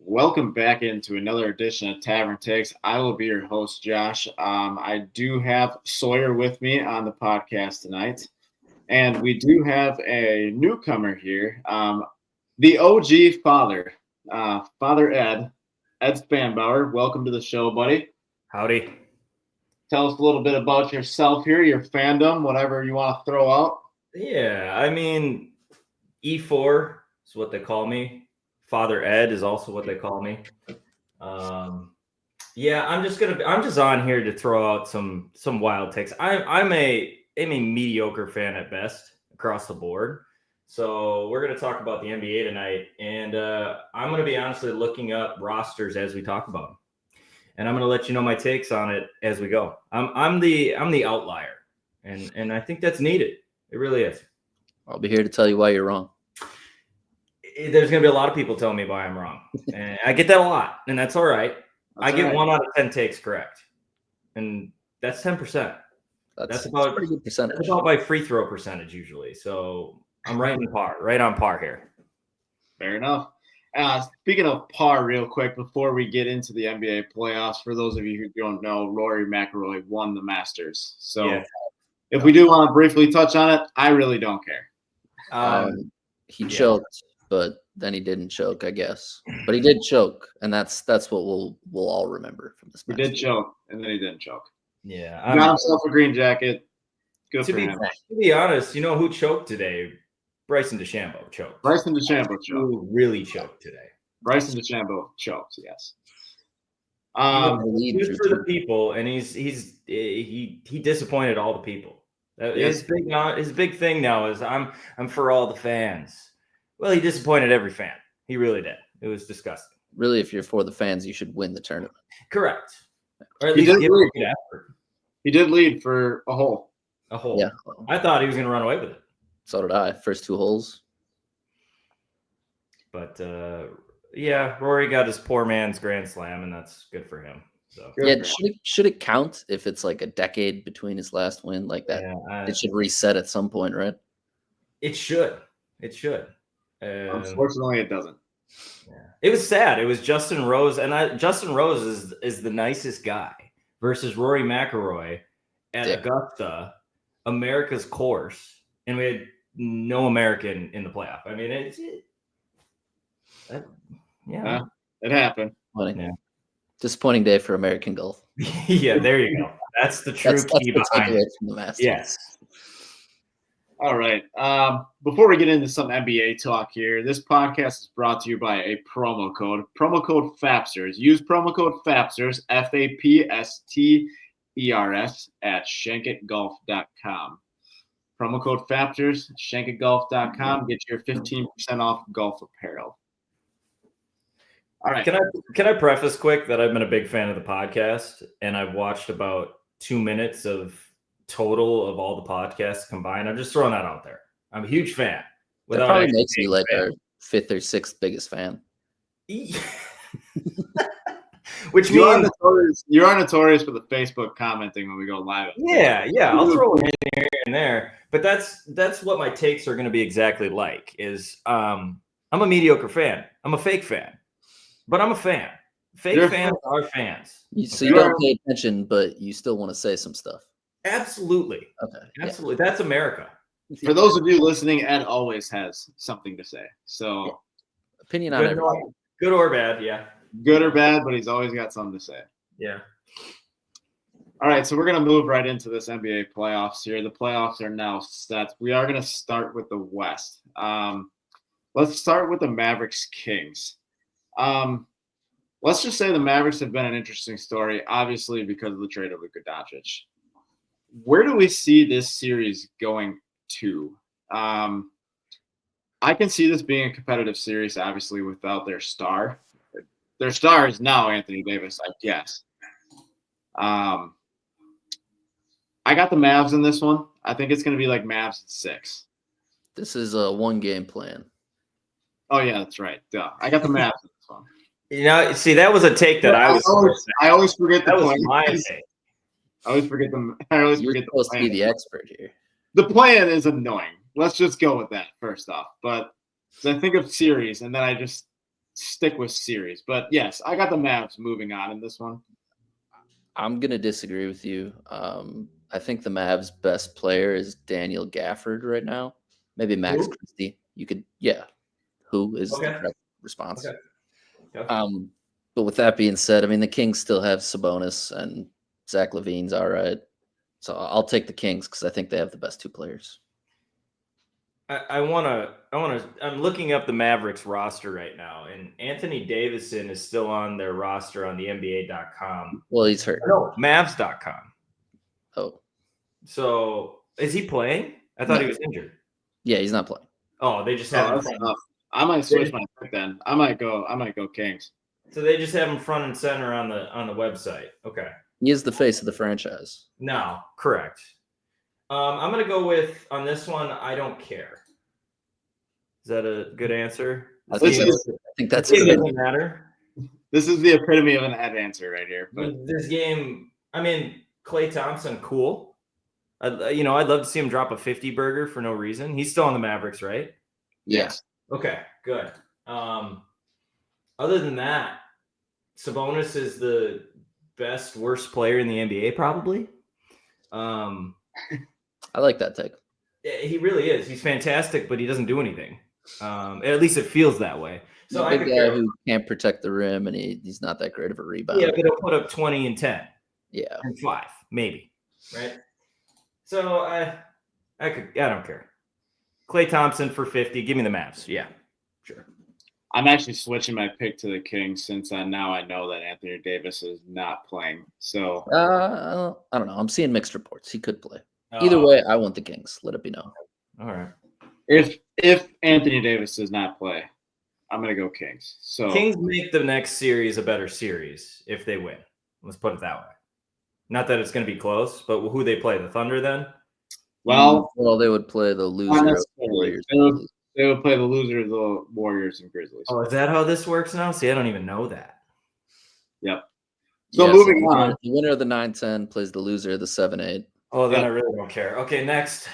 Welcome back into another edition of Tavern Takes. I will be your host, Josh. I do have Sawyer with me on the podcast tonight, and we do have a newcomer here, the OG father, Father Ed Spanbauer. Welcome to the show, buddy. Howdy. Tell us a little bit about yourself here, your fandom, whatever you want to throw out. Yeah, I mean, E4 is what they call me. Father Ed is also what they call me. Yeah, I'm just on here to throw out some wild takes. I'm a mediocre fan at best across the board. So we're gonna talk about the NBA tonight, and I'm gonna be honestly looking up rosters as we talk about them, and I'm gonna let you know my takes on it as we go. I'm the outlier, and I think that's needed. It really is. I'll be here to tell you why you're wrong. There's going to be a lot of people telling me why I'm wrong. And I get that a lot, and that's all right. I get 1 out of 10 takes correct. And that's 10%. That's about a pretty good percentage. That's about my free throw percentage usually. So I'm right on par here. Fair enough. Speaking of par, real quick, before we get into the NBA playoffs, for those of you who don't know, Rory McIlroy won the Masters. So if we do want to briefly touch on it, I really don't care. He choked, but then he didn't choke, I guess. But he did choke, and that's what we'll all remember from this match. He did choke, and then he didn't choke. Yeah. He got himself a green jacket. Good for him. To be honest, you know who choked today? Bryson DeChambeau choked. Bryson DeChambeau choked. Who really choked today? Bryson DeChambeau choked, yes. Good for the people, and he disappointed all the people. His big thing now is I'm for all the fans. Well, he disappointed every fan. He really did. It was disgusting. Really, if you're for the fans, you should win the tournament. Correct. Or at least give a good effort. He did lead for a hole. Yeah. I thought he was going to run away with it. So did I. First 2 holes. But, Rory got his poor man's Grand Slam, and that's good for him. So. Yeah, should it count if it's like a decade between his last win like that? Yeah, it should reset at some point, right? It should. Unfortunately, it doesn't. Yeah. It was sad. It was Justin Rose, and Justin Rose is the nicest guy versus Rory McIlroy at Augusta, America's course, and we had no American in the playoff. I mean, it happened. Funny. Yeah. Disappointing day for American golf. Yeah, there you go. That's the true key behind it. From the Masters. Yes. All right. Before we get into some NBA talk here, this podcast is brought to you by a promo code. Promo code FAPSTERS. Use promo code FAPSTERS, FAPSTERS, at shankitgolf.com. Promo code FAPSTERS, shankitgolf.com. Get your 15% off golf apparel. All right. Can I preface quick that I've been a big fan of the podcast, and I've watched about 2 minutes of total of all the podcasts combined. I'm just throwing that out there. I'm a huge fan. That probably makes you like our 5th or 6th biggest fan. Which means you're notorious for the Facebook commenting when we go live. Yeah, I'll throw it in here and there. But that's what my takes are going to be exactly like. Is I'm a mediocre fan. I'm a fake fan, but I'm a fan. Fake fans are fans. So you don't pay attention, but you still want to say some stuff. Absolutely. Okay. Absolutely. Yeah. That's America. For those of you listening, Ed always has something to say. So opinion on everything. Good or bad, yeah. Good or bad, but he's always got something to say. Yeah. All right, so we're going to move right into this NBA playoffs here. The playoffs are now set. We are going to start with the West. Let's start with the Mavericks Kings. Let's just say the Mavericks have been an interesting story, obviously because of the trade of Luka Doncic. Where do we see this series going to? I can see this being a competitive series, obviously, without their star. Their star is now Anthony Davis, I guess. I got the Mavs in this one. I think it's going to be like Mavs at 6. This is a 1-game plan. Oh, yeah, that's right. Duh. I got the Mavs in this one. You know, see, that was a take that I always forget the that plan. was my take. I always forget them. You're supposed to be the expert here. The plan is annoying. Let's just go with that first off. But I think of series, and then I just stick with series. But yes, I got the Mavs moving on in this one. I'm gonna disagree with you. I think the Mavs' best player is Daniel Gafford right now. Maybe Max Who? Christie. You could, yeah. Who is Okay. the correct response? Okay. Yeah. But with that being said, I mean the Kings still have Sabonis and Zach LaVine's all right. So I'll take the Kings because I think they have the best two players. I'm looking up the Mavericks roster right now, and Anthony Davison is still on their roster on the NBA.com. Well, he's hurt. No, Mavs.com. Oh, So is he playing? I thought No. he was injured. yeah, he's not playing. Oh, they just have him That's front. tough. I might switch my pick then. I might go Kings. So they just have him front and center on the website. Okay. He is the face of the franchise. No, correct. I'm gonna go with on this one. I don't care. Is that a good answer? I This think, is- I think that's This game good. doesn't matter. This is the epitome of an ad answer right here. But This game, I mean, Klay Thompson, cool. I'd love to see him drop a 50 burger for no reason. He's still on the Mavericks, right? yes. Okay, good. Other than that, Sabonis is the best, worst player in the NBA, probably. I like that take. He really is. He's fantastic, but he doesn't do anything. At least it feels that way. He's So a I big could guy care. who can't protect the rim, and he's not that great of a rebounder. Yeah, but he'll put up 20 and 10 Yeah. and 5, maybe. Right? So I don't care. Klay Thompson for 50. Give me the Mavs. Yeah, sure. I'm actually switching my pick to the Kings since now I know that Anthony Davis is not playing. So I don't know. I'm seeing mixed reports. He could play. Either way, I want the Kings. Let it be known. All right. if Anthony Davis does not play, I'm gonna go Kings. So Kings make the next series a better series if they win. Let's put it that way. Not that it's going to be close, but who they play? The Thunder then? well, they would play the loser not of the necessarily. Warriors. They would play the loser of the Warriors and Grizzlies. Oh, is that how this works now? See, I don't even know that. Yep. So Yeah, moving the on. the winner of the 9-10 plays the loser of the 7-8. Oh, then Yeah. I really don't care. Okay, next.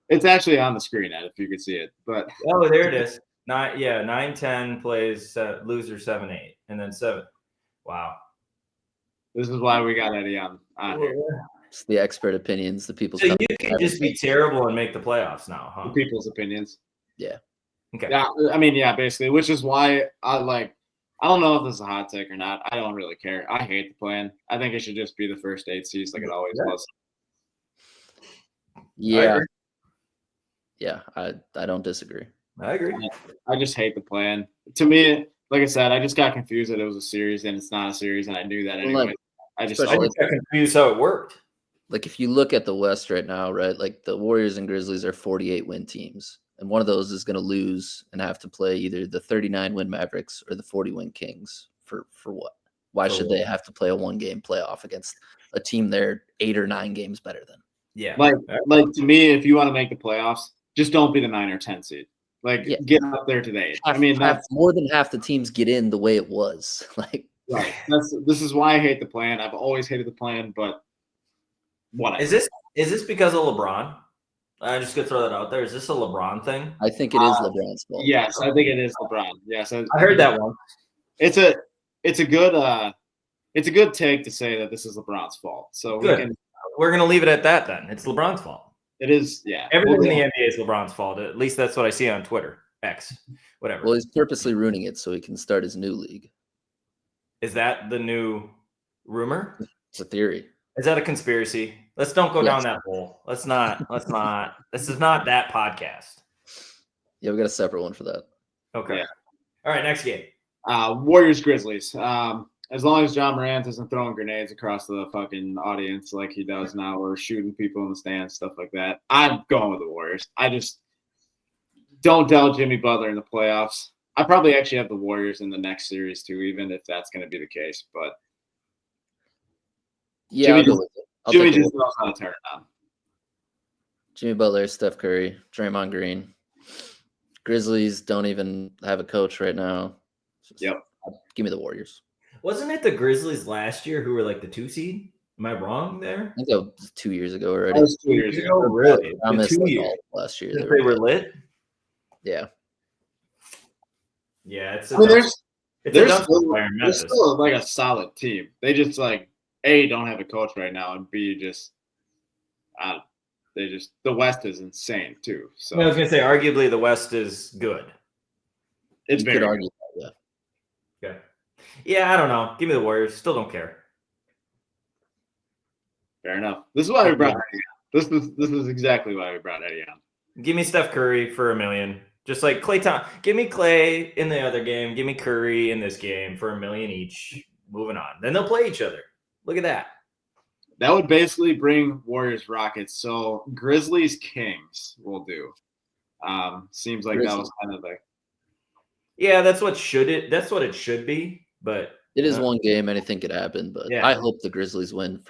It's actually on the screen, Ed, if you could see it. But Oh, there it is. 9-10 plays loser 7-8, and then 7. Wow. this is why we got Eddie on here. It's the expert opinions. The people. So you can just be terrible and make the playoffs now, huh? People's opinions. Yeah. Okay. Yeah, I mean, yeah, basically, which is why I don't know if this is a hot take or not. I don't really care. I hate the plan. I think it should just be the first 8 seeds like it always was. Yeah. Yeah, I don't disagree. I agree. I just hate the plan. To me, like I said, I just got confused that it was a series and it's not a series, and I knew that anyway. Like, I just especially I got confused how it worked. Like if you look at the West right now, right? Like the Warriors and Grizzlies are 48 win teams, and one of those is going to lose and have to play either the 39 win Mavericks or the 40 win Kings for what? Why should they have to play a 1-game playoff against a team they're 8 or 9 games better than? Yeah. like to me, if you want to make the playoffs, just don't be the 9 or 10 seed. Like get up there to the 8. I mean, that's more than half the teams get in the way it was. Like right. This is why I hate the plan. I've always hated the plan, but whatever. Is this because of LeBron? I'm just gonna throw that out there. Is this a LeBron thing? I think it is LeBron's fault. Yes, I think it is LeBron. Yes, I heard that one. It's a good take to say that this is LeBron's fault. So Good. We're gonna leave it at that then. It's LeBron's fault. It is, yeah. Everything in the NBA is LeBron's fault. At least that's what I see on Twitter, X, whatever. Well, he's purposely ruining it so he can start his new league. Is that the new rumor? It's a theory. Is that a conspiracy? Let's don't go down that hole. Let's not. This is not that podcast. Yeah, we got a separate one for that. Okay. Yeah. All right, next game. Warriors Grizzlies. As long as John Morant isn't throwing grenades across the fucking audience like he does now, or shooting people in the stands, stuff like that, I'm going with the Warriors. I just don't doubt Jimmy Butler in the playoffs. I probably actually have the Warriors in the next series too, even if that's going to be the case. But Yeah, I'll go with it. Jimmy just knows how to turn it on. Jimmy Butler, Steph Curry, Draymond Green. Grizzlies don't even have a coach right now. Yep. Give me the Warriors. Wasn't it the Grizzlies last year who were like the 2 seed? Am I wrong there? I think that was 2 years ago already. That was 2 years ago. Really? I The missed 2 like years. all last year. They were lit? Yeah. Yeah, it's I mean, it's they're a dumpster still, fire in they're Memphis. still like a solid team. They just like A, don't have a coach right now, and B, just the West is insane too. So I was gonna say, arguably the West is good. it's You very could good. argue that, yeah. Okay. Yeah, I don't know. Give me the Warriors. Still don't care. Fair enough. This is why we brought Eddie on. This is exactly why we brought Eddie on. Give me Steph Curry for $1 million. Just like Klay Thompson. Give me Klay in the other game. Give me Curry in this game for $1 million each. Moving on. Then they'll play each other. Look at that. That would basically bring Warriors Rockets. So Grizzlies Kings will do. Seems like that was kind of like. Yeah, that's what it should be. But It is one game, anything could happen, but Yeah. I hope the Grizzlies win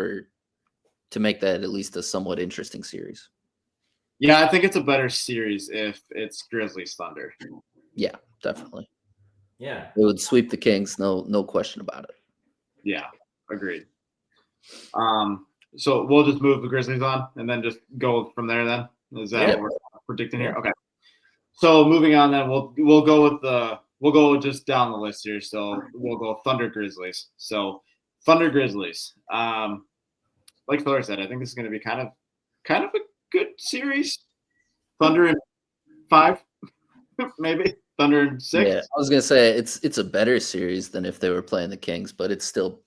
to make that at least a somewhat interesting series. Yeah, I think it's a better series if it's Grizzlies Thunder. Yeah, definitely. yeah. It would sweep the Kings, no question about it. Yeah, agreed. So we'll just move the Grizzlies on and then just go from there. Then is that what we're predicting here? Okay. So moving on, then we'll go just down the list here. So we'll go Thunder Grizzlies. So Thunder Grizzlies. Like Sawyer said, I think this is going to be kind of a good series. Thunder in 5, maybe Thunder in 6. Yeah, I was gonna say it's a better series than if they were playing the Kings, but it's still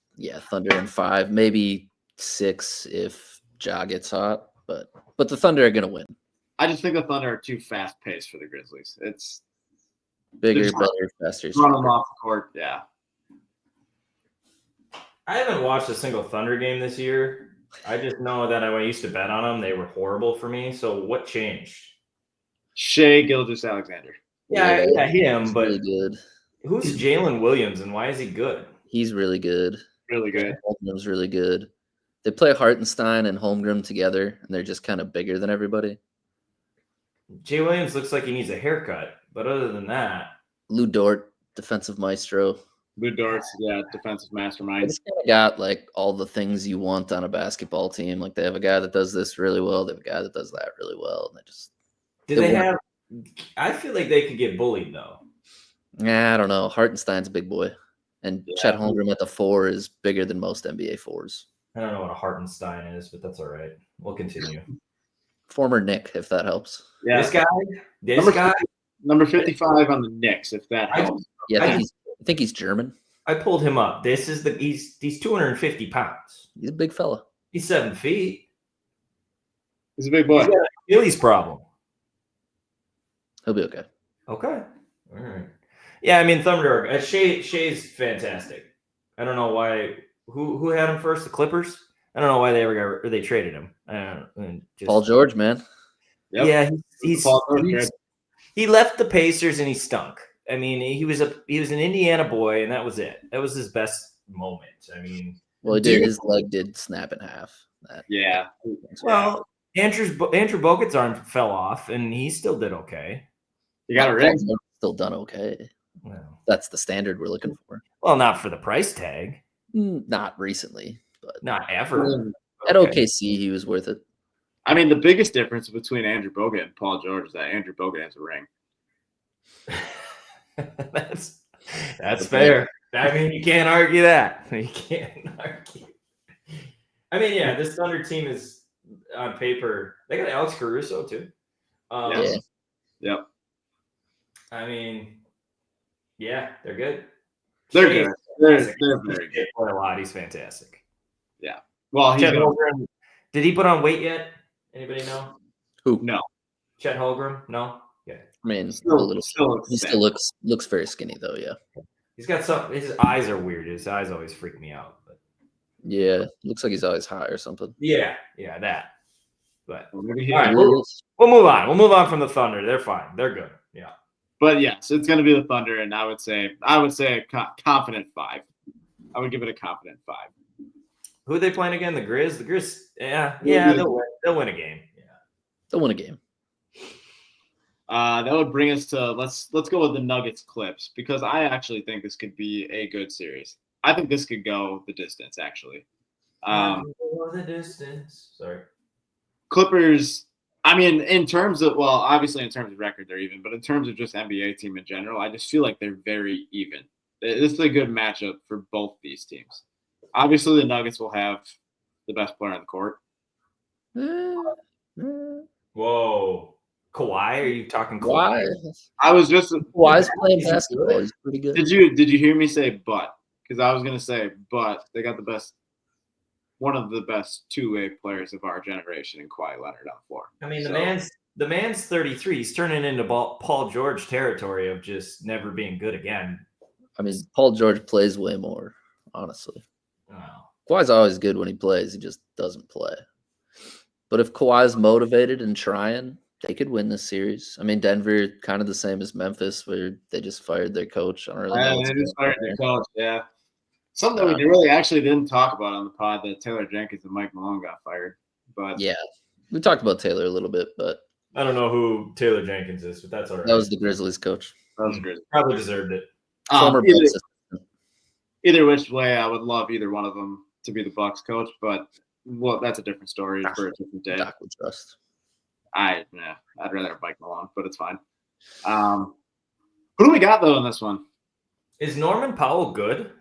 Thunder in 5, maybe 6 if Ja gets hot, but the Thunder are gonna win. I just think the Thunder are too fast paced for the Grizzlies. It's Bigger, better, faster. run them off the court. Yeah. I haven't watched a single Thunder game this year. I just know that when I used to bet on them, they were horrible for me. So what changed? Shea Gilgeous-Alexander. Yeah, him. He's But really good. who's Jalen Williams and why is he good? He's really good. Really good. Holmgren's really good. They play Hartenstein and Holmgren together, and they're just kind of bigger than everybody. Jay Williams looks like he needs a haircut, but other than that, Lou Dort, defensive maestro. Lou Dort's, defensive They mastermind. just kind of got like all the things you want on a basketball team. Like they have a guy that does this really well. They have a guy that does that really well. And they have? I feel like they could get bullied though. I don't know. Hartenstein's a big boy, and Chet Holmgren at the 4 is bigger than most NBA 4s. I don't know what a Hartenstein is, but that's all right. We'll continue. Former Nick, if that helps. Yeah. This guy, number 55 on the Knicks, if that helps. Yeah, I think he's German. I pulled him up. He's 250 pounds. He's a big fella. He's 7 feet. He's a big boy. He's got an Achilles problem. He'll be okay. Okay. All right. Yeah, I mean Thunder. Shea's fantastic. I don't know why. Who had him first? The Clippers. I don't know why they traded him. Paul George, man. Yep. Yeah, he left the Pacers and he stunk. I mean, he was an Indiana boy, and that was it. That was his best moment. I mean, well, his leg did snap in half. Yeah. Well, Andrew Bogut's arm fell off, and he still did okay. You got a ring. Still done okay. Well, that's the standard we're looking for. Well, not for the price tag. Not recently, but not ever. At OKC, he was worth it. I mean, the biggest difference between Andrew Bogut and Paul George is that Andrew Bogut has a ring. That's fair. I mean, you can't argue that. You can't argue. I mean, yeah, this Thunder team is on paper. They got Alex Caruso too. Yep. I mean, yeah, they're good. They're good. They're very good. A lot. He's fantastic. Yeah. Well, did he put on weight yet? Anybody know? Who? No. Chet Holmgren? No. Yeah. I mean, he still looks very skinny though. Yeah. He's got some. His eyes are weird. His eyes always freak me out. But yeah, looks like he's always high or something. Yeah, that. But all right, we'll move on. We'll move on from the Thunder. They're fine. They're good. Yeah. But yes, it's going to be the Thunder, and I would say a confident 5. I would give it a confident 5. Who are they playing again? The Grizz. The Grizz. Yeah. They'll win a game. Yeah. They'll win a game. That would bring us to let's go with the Nuggets Clips, because I actually think this could be a good series. I think this could go the distance, actually. The distance. Sorry. Clippers I mean, in terms of, well, obviously in terms of record, they're even, but in terms of just NBA team in general, I just feel like they're very even. This is a good matchup for both these teams. Obviously, the Nuggets will have the best player on the court. Whoa. Kawhi, are you talking Kawhi? Why? I was just Kawhi's playing basketball. He's pretty good. Did you hear me say but? Because I was gonna say but they got one of the best two-way players of our generation in Kawhi Leonard on the floor. I mean, the man's 33. He's turning into Paul George territory of just never being good again. I mean, Paul George plays way more, honestly. Wow. Kawhi's always good when he plays. He just doesn't play. But if Kawhi's motivated and trying, they could win this series. I mean, Denver, kind of the same as Memphis, where they just fired their coach. I don't really know. They just fired their coach, yeah. Something we really actually didn't talk about on the pod, that Taylor Jenkins and Mike Malone got fired. But yeah, we talked about Taylor a little bit, but I don't know who Taylor Jenkins is, but that's all right. That was the Grizzlies coach. That was Grizzlies. Probably deserved it. Either which way, I would love either one of them to be the Bucks coach, but well, that's a different story for a different day. Doc would trust. I'd rather have Mike Malone, but it's fine. Who do we got though in this one? Is Norman Powell good?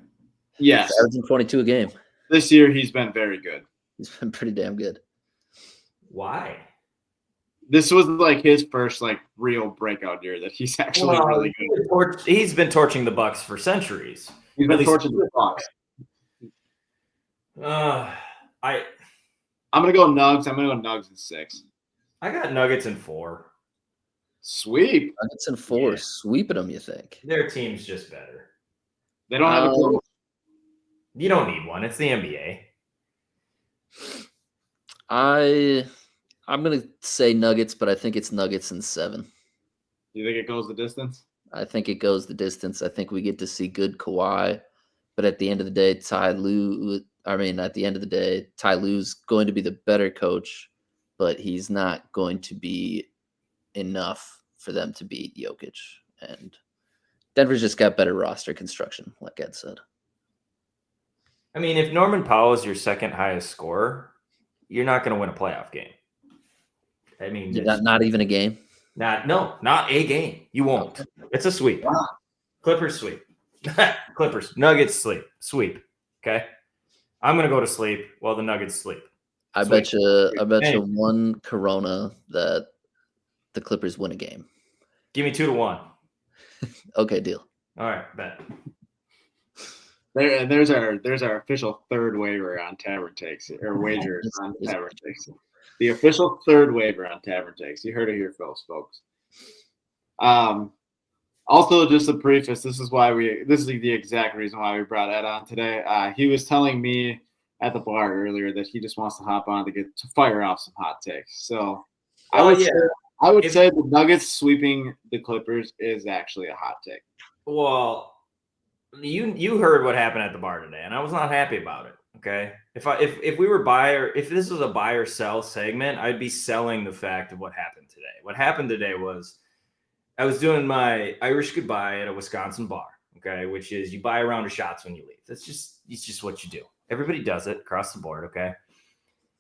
Yes. He's averaging 22 a game. This year he's been very good. He's been pretty damn good. Why? This was like his first like real breakout year that he's actually really good. He's been torching the Bucks for centuries. He's been torching the Bucks. I'm gonna go Nugs. I'm gonna go Nugs in 6. I got Nuggets in 4. Sweep. Nuggets in 4. Yeah. Sweeping them, you think? Their team's just better. They don't have a coach. You don't need one. It's the NBA. I'm gonna say Nuggets, but I think it's Nuggets in 7. You think it goes the distance? I think it goes the distance. I think we get to see good Kawhi, but at the end of the day, Ty Lue's going to be the better coach, but he's not going to be enough for them to beat Jokic. And Denver's just got better roster construction, like Ed said. I mean, if Norman Powell is your second highest scorer, you're not going to win a playoff game. I mean, not even a game. Not a game. You won't. It's a sweep. Wow. Clippers sweep. Clippers. Nuggets sweep. Okay. I'm going to go to sleep while the Nuggets sleep. I bet you one Corona that the Clippers win a game. Give me 2-1. Okay, deal. All right, bet. There's our official third waiver on Tavern Takes, or wager on Tavern Takes. The official third waiver on Tavern Takes. You heard it here, folks. Also, just a preface. This is the exact reason why we brought Ed on today. He was telling me at the bar earlier that he just wants to hop on to fire off some hot takes. So I would say the Nuggets sweeping the Clippers is actually a hot take. Well, you heard what happened at the bar today, and I was not happy about it. Okay, if this was a buy or sell segment, I'd be selling the fact of what happened today. What happened today was I was doing my Irish goodbye at a Wisconsin bar. Okay, which is you buy a round of shots when you leave. It's just what you do. Everybody does it across the board. Okay,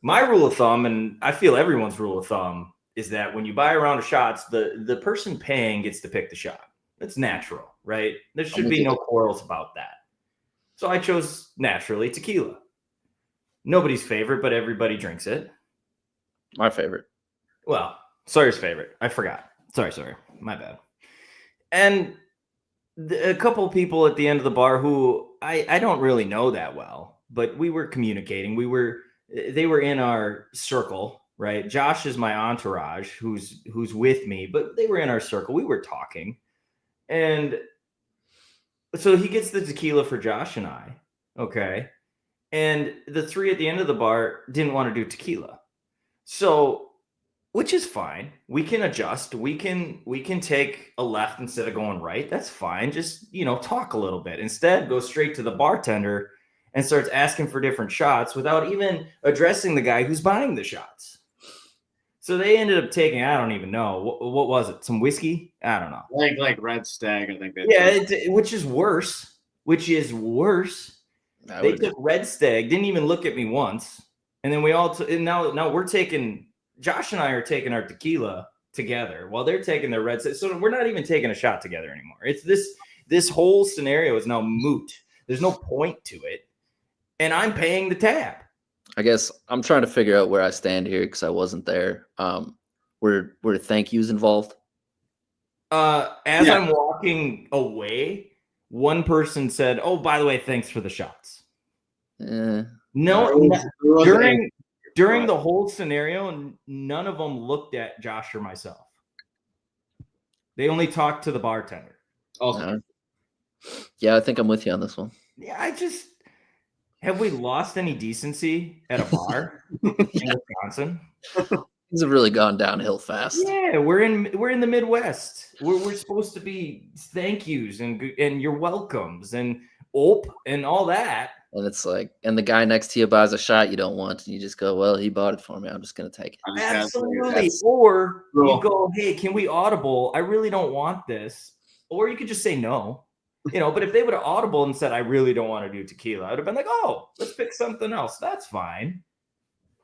my rule of thumb, and I feel everyone's rule of thumb, is that when you buy a round of shots, the person paying gets to pick the shot. It's natural, right? There should be no quarrels about that. So I chose naturally tequila. Nobody's favorite, but everybody drinks it. My favorite. Well, Sawyer's favorite. I forgot. Sorry, Sawyer. My bad. And a couple of people at the end of the bar who I don't really know that well, but we were communicating. They were in our circle, right? Josh is my entourage who's with me, but they were in our circle. We were talking. And so he gets the tequila for Josh and I. Okay. And the three at the end of the bar didn't want to do tequila. So, which is fine. We can adjust. We can take a left instead of going right. That's fine. Just, talk a little bit. Instead, go straight to the bartender and starts asking for different shots without even addressing the guy who's buying the shots. So they ended up taking, I don't even know. What was it? Some whiskey? I don't know. Like Red Stag, I think. Which is worse. They took Red Stag, didn't even look at me once. And then we all now we're taking Josh and I are taking our tequila together while they're taking their red. So we're not even taking a shot together anymore. It's this whole scenario is now moot. There's no point to it. And I'm paying the tab. I guess I'm trying to figure out where I stand here because I wasn't there. Were thank yous involved? As I'm walking away, one person said, "Oh, by the way, thanks for the shots." No, during the whole scenario, none of them looked at Josh or myself. They only talked to the bartender. Yeah, I think I'm with you on this one. Yeah, have we lost any decency at a bar in Wisconsin? Things have really gone downhill fast. Yeah, we're in the Midwest. We're supposed to be thank yous and your welcomes and and all that. And it's like, and the guy next to you buys a shot you don't want, and you just go, "Well, he bought it for me. I'm just gonna take it." Absolutely. Or you go, "Hey, can we audible? I really don't want this." Or you could just say no. But if they would have audible and said, "I really don't want to do tequila," I would have been like, "Oh, let's pick something else." That's fine.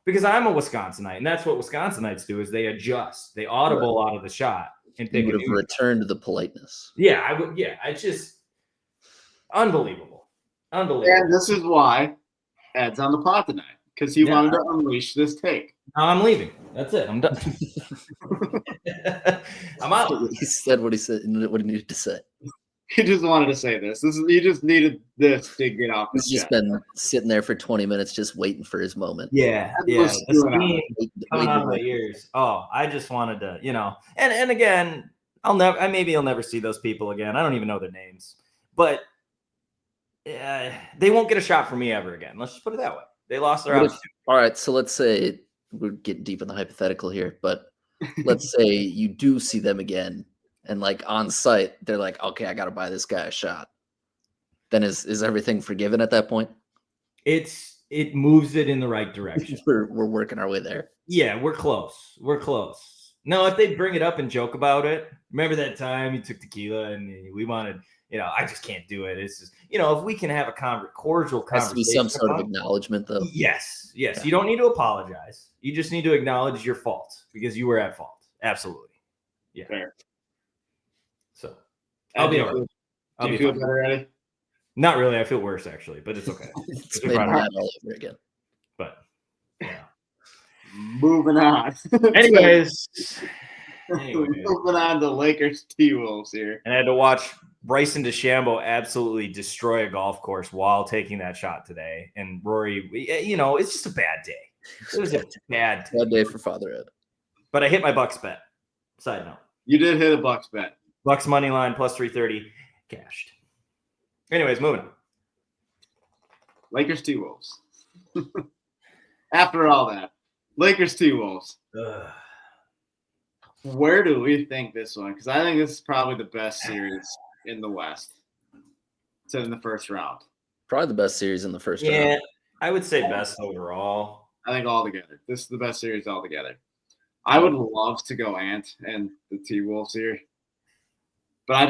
Because I'm a Wisconsinite, and that's what Wisconsinites do is they adjust. They audible out of the shot and pick would have returned to the politeness. Yeah, I would. Yeah, it's just unbelievable. And this is why Ed's on the pod tonight, because he wanted to unleash this take. No, I'm leaving. That's it. I'm done. I'm out. He said what he said, what he needed to say. He just wanted to say this. He just needed this to get off his chest. He's just been sitting there for 20 minutes just waiting for his moment. Yeah. Coming out of my ears. Oh, I just wanted to, and again, maybe I'll never see those people again. I don't even know their names, but they won't get a shot from me ever again. Let's just put it that way. They lost their opportunity. All right, so let's say we're getting deep in the hypothetical here, but let's say you do see them again, and like on site, they're like, "Okay, I got to buy this guy a shot." Then is everything forgiven at that point? It moves it in the right direction. We're working our way there. Yeah, we're close. No, if they bring it up and joke about it, remember that time you took tequila and we wanted. I just can't do it. It's just, if we can have a cordial conversation. Has to be some sort of acknowledgement, though. Yes. Yeah. You don't need to apologize. You just need to acknowledge your fault because you were at fault. Absolutely. Yeah. Fair. So I'll be all right. Do you feel better, Eddie? Not really. I feel worse, actually, but it's okay. It's maybe not all over again. But, yeah. Moving on. Anyways. Moving on to Lakers T-Wolves here. And I had to watch Bryson DeChambeau absolutely destroy a golf course while taking that shot today. And Rory, it's just a bad day. It was a bad day for Father Ed. But I hit my Bucks bet. Side note. You did hit a Bucks bet. Bucks money line plus 330 cashed. Anyways, moving on. Lakers T-Wolves. After all that, Lakers T-Wolves. Where do we think this one? Because I think this is probably the best series in the West. It's in the first round. Probably the best series in the first round. Yeah, I would say best overall. I think altogether. This is the best series altogether. I would love to go Ant and the T-Wolves here. But I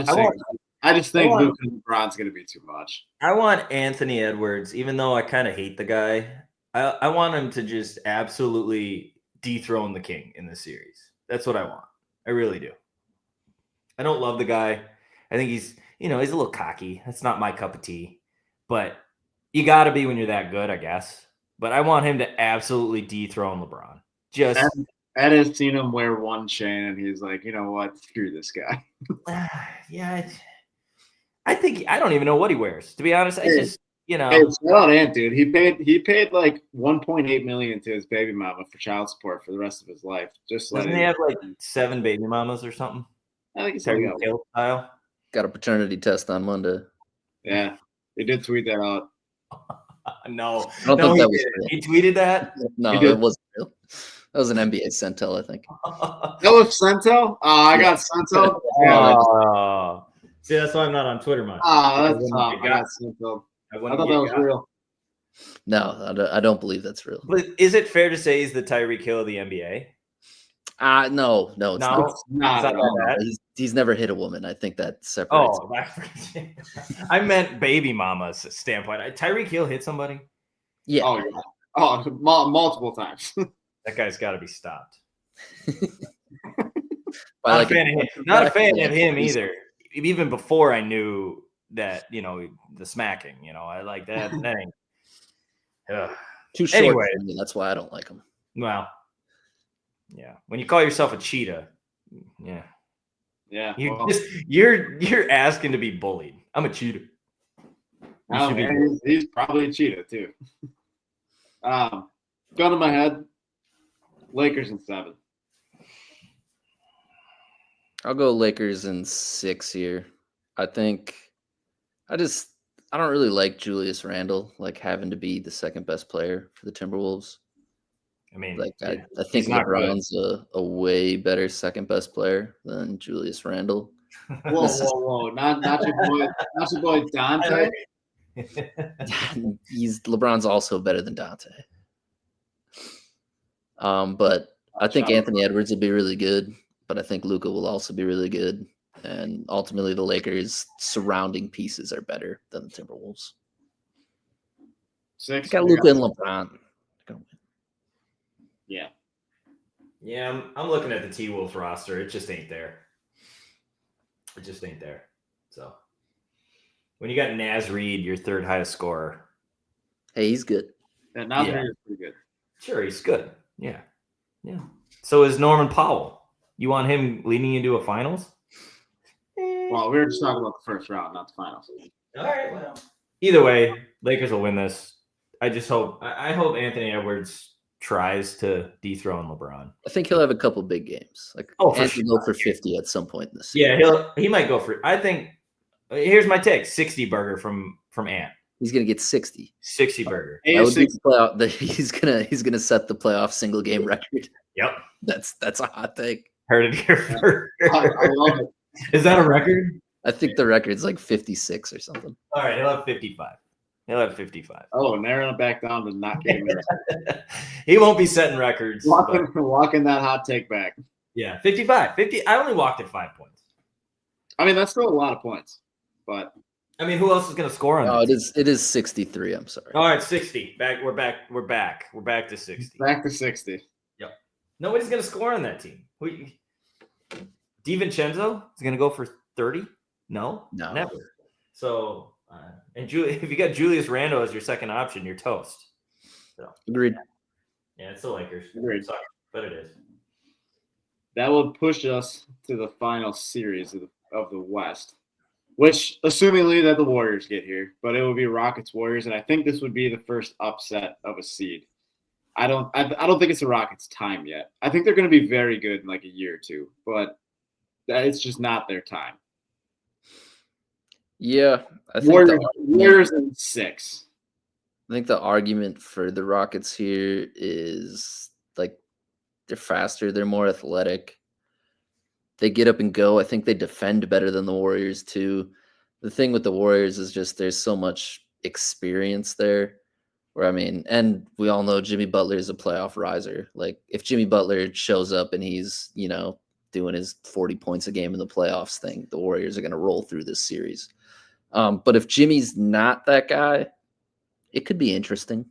just think Luke and LeBron's going to be too much. I want Anthony Edwards, even though I kind of hate the guy. I want him to just absolutely dethrone the king in this series. That's what I want. I really do. I don't love the guy. I think he's a little cocky. That's not my cup of tea. But you got to be when you're that good, I guess. But I want him to absolutely dethrone LeBron. Ed has seen him wear one chain, and he's like, you know what? Screw this guy. Yeah. I think I don't even know what he wears. To be honest, Hey, shout out Ant, dude. He paid like $1.8 million to his baby mama for child support for the rest of his life. Doesn't he have like 7 baby mamas or something? I think he's style. Got a paternity test on Monday. Yeah, he did tweet that out. No, I don't think that was real. He tweeted that. No, it wasn't real. That was an NBA Centel, I think. That was Centel? I got Centel. Oh. See, that's why I'm not on Twitter much. That's I got Centel. I thought that was real. No, I don't believe that's real. But is it fair to say he's the Tyreek Hill of the NBA? No, it's not. He's never hit a woman. I think that separates. Oh, I meant baby mama's standpoint. Tyreek Hill hit somebody? Yeah. Oh, yeah. Oh, multiple times. That guy's got to be stopped. Not a fan of him either. Even before I knew that, the smacking, I like that. That ain't too short. Anyway, for me, that's why I don't like him. Well, yeah. When you call yourself a cheetah, yeah. Yeah. You're asking to be bullied. I'm a cheetah. He's probably a cheetah too. Gun to my head. Lakers in 7. I'll go Lakers in 6 here. I think I don't really like Julius Randle having to be the second best player for the Timberwolves. I mean, I think LeBron's a way better second best player than Julius Randle. Whoa! Not your boy Dante. LeBron's also better than Dante. But I think Anthony Edwards will be really good. But I think Luka will also be really good. And ultimately, the Lakers' surrounding pieces are better than the Timberwolves. 6. Got Luka and LeBron. Yeah. Yeah, I'm looking at the T-Wolves roster. It just ain't there. So when you got Naz Reid, your third highest scorer. Hey, he's good. Yeah, Naz Reid is pretty good. Sure, he's good. Yeah. So is Norman Powell. You want him leading into a finals? Well, we were just talking about the first round, not the finals. All right. Well, either way, Lakers will win this. I hope Anthony Edwards tries to dethrone LeBron. I think he'll have a couple big games. Anthony will go for 50 at some point in the season. Yeah, he might go for. I think. Here's my take: 60 burger from Ant. He's gonna get 60. 60 burger. That would be the playoff. He's gonna set the playoff single game record. Yep, that's a hot take. Heard it here first. I love it. Is that a record? I think the record's 56 or something. All right, he'll have 55. Oh, narrowing it back down to not getting there. He won't be setting records. Walking that hot take back. Yeah, 55. 50. I only walked at 5 points. I mean, that's still a lot of points. But I mean, who else is going to score on that? Oh, it is 63. I'm sorry. All right, 60. We're back. We're back to 60. Back to 60. Yep. Nobody's going to score on that team. DiVincenzo is going to go for 30? No, never. So, if you got Julius Randle as your second option, you're toast. So, agreed. Yeah, it's the Lakers. Agreed. Sorry, but it is. That will push us to the final series of the West, which, assumingly that the Warriors get here, but it will be Rockets Warriors, and I think this would be the first upset of a seed. I don't think it's the Rockets' time yet. I think they're going to be very good in like a year or two, but it's just not their time. Yeah, I think Warriors in 6. I think the argument for the Rockets here is they're faster, they're more athletic. They get up and go. I think they defend better than the Warriors too. The thing with the Warriors is just there's so much experience there. And we all know Jimmy Butler is a playoff riser. If Jimmy Butler shows up and he's, doing his 40 points a game in the playoffs thing, the Warriors are going to roll through this series. But if Jimmy's not that guy, it could be interesting.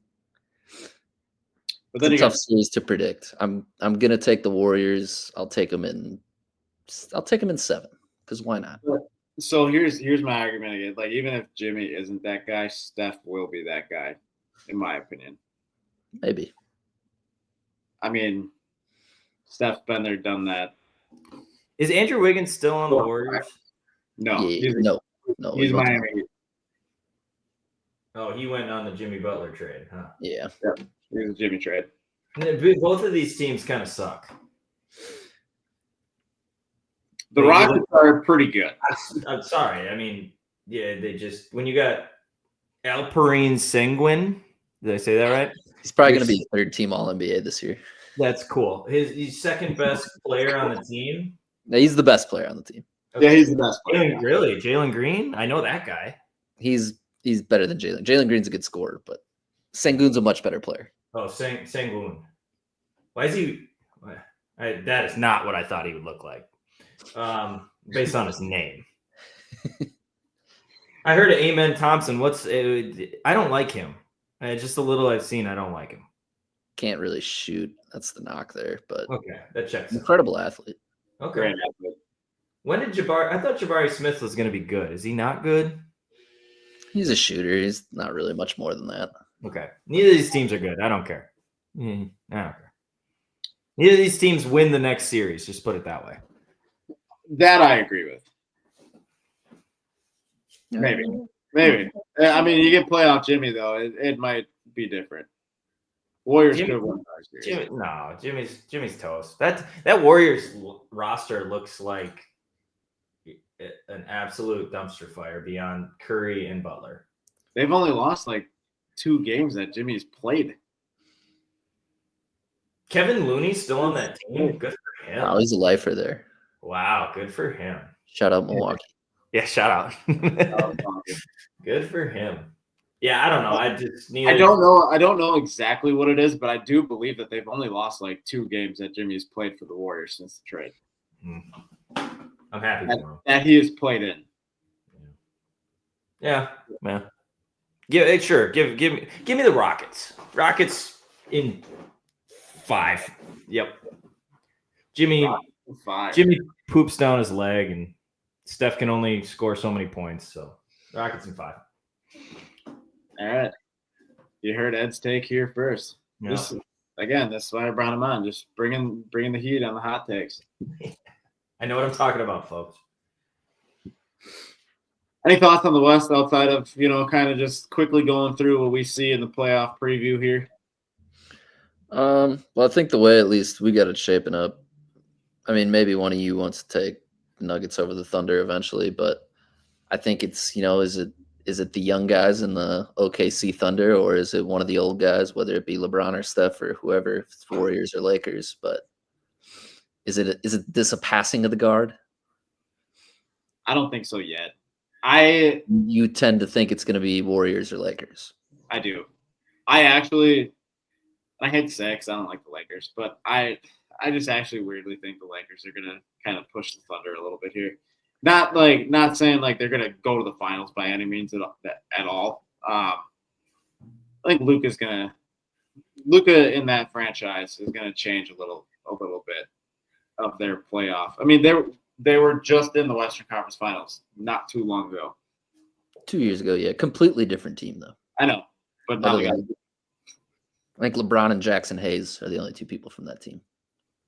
But then it's a tough series to predict. I'm going to take the Warriors. I'll take them in 7 because why not? So here's my argument again. Even if Jimmy isn't that guy, Steph will be that guy, in my opinion. Maybe. I mean, Steph's been there, done that. Is Andrew Wiggins still on the Warriors? No. No. He's Miami. Oh, he went on the Jimmy Butler trade, huh? Yeah. Yep. He was a Jimmy trade. Both of these teams kind of suck. The Rockets are pretty good. I'm sorry. I mean, yeah, they just when you got Alperen Sengun, did I say that right? He's probably going to be third team All NBA this year. That's cool. He's second best player on the team. No, he's the best player on the team. Okay. Yeah, he's the best player. Really? Jalen Green? I know that guy. He's better than Jalen. Jalen Green's a good scorer, but Sengun's a much better player. Oh, Sengun. Why is he? That is not what I thought he would look like. Based on his name. I heard of Amen Thompson. I don't like him. Just a little I've seen, I don't like him. can't really shoot. That's the knock there, but Okay, that checks. incredible athlete. Okay. Great athlete. When did I thought Jabari Smith was going to be good. Is he not good? He's a shooter. He's not really much more than that. Okay. Neither of these teams are good. I don't care. I don't care. Neither of these teams win the next series. Just put it that way. That I agree with. Maybe. I mean, you get playoff Jimmy though. It might be different. Warriors could have won the series. Jimmy's toast. That Warriors roster looks like an absolute dumpster fire beyond Curry and Butler. They've only lost like 2 games that Jimmy's played. Kevin Looney's still on that team. Good for him. Oh, he's a lifer there. Wow, good for him. Shout out Milwaukee. Yeah, shout out. Good for him. Yeah, I don't know. I don't know exactly what it is, but I do believe that they've only lost like 2 games that Jimmy's played for the Warriors since the trade. I'm happy for him. That he has played in. Yeah, man. Sure. Give me the Rockets. Rockets in 5. Yep. Jimmy 5. Jimmy poops down his leg, and Steph can only score so many points. So Rockets in 5. All right. You heard Ed's take here first. Yeah. This is why I brought him on. Just bringing the heat on the hot takes. I know what I'm talking about, folks. Any thoughts on the West outside of, kind of just quickly going through what we see in the playoff preview here? Well, I think the way at least we got it shaping up. I mean, maybe one of you wants to take Nuggets over the Thunder eventually, but I think it's, is it the young guys in the OKC Thunder, or is it one of the old guys, whether it be LeBron or Steph or whoever, if it's Warriors or Lakers? But is it this a passing of the guard? I don't think so yet. You tend to think it's going to be Warriors or Lakers. I do. I hate to say it because I don't like the Lakers, but I just actually weirdly think the Lakers are going to kind of push the Thunder a little bit here. Not saying like they're going to go to the finals by any means at all. I think Luka in that franchise is going to change a little bit of their playoff. I mean, they were just in the Western Conference Finals not too long ago. 2 years ago, yeah. Completely different team, though. I know, but now I think LeBron and Jackson Hayes are the only 2 people from that team.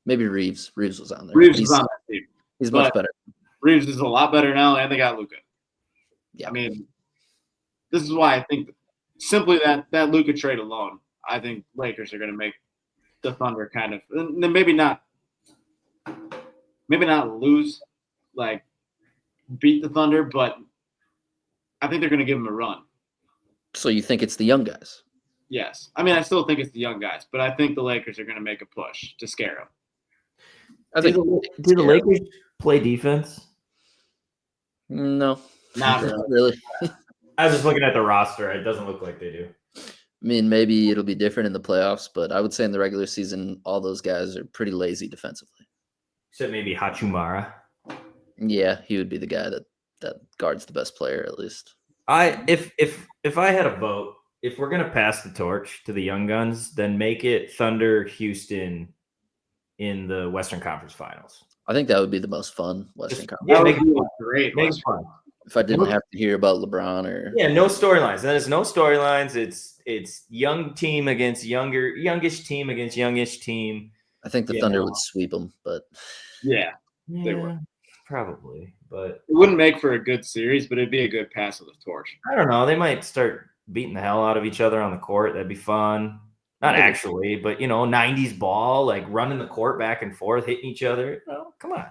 Maybe Reeves. Reeves was on there. Reeves was on that team. He's much better. Reeves is a lot better now, and they got Luka. Yeah. I mean, this is why I think simply that Luka trade alone, I think Lakers are going to make the Thunder kind of maybe not lose, like beat the Thunder, but I think they're going to give them a run. So you think it's the young guys? Yes. I mean, I still think it's the young guys, but I think the Lakers are going to make a push to scare them. I think do the Lakers play defense? No. Not really. I was just looking at the roster. It doesn't look like they do. I mean, maybe it'll be different in the playoffs, but I would say in the regular season, all those guys are pretty lazy defensively. Except maybe Hachimura. Yeah, he would be the guy that guards the best player at least. If I had a vote, if we're gonna pass the torch to the young guns, then make it Thunder Houston in the Western Conference Finals. I think that would be the most fun Western Conference. Yeah, make it great. Make it fun. If I didn't have to hear about LeBron or no storylines. There's no storylines. It's young team against youngish team against youngish team. I think the Thunder would sweep them, but yeah, they would probably. But it wouldn't make for a good series, but it'd be a good pass of the torch. I don't know. They might start beating the hell out of each other on the court. That'd be fun. Not actually, but 90s ball, like running the court back and forth, hitting each other. No, come on.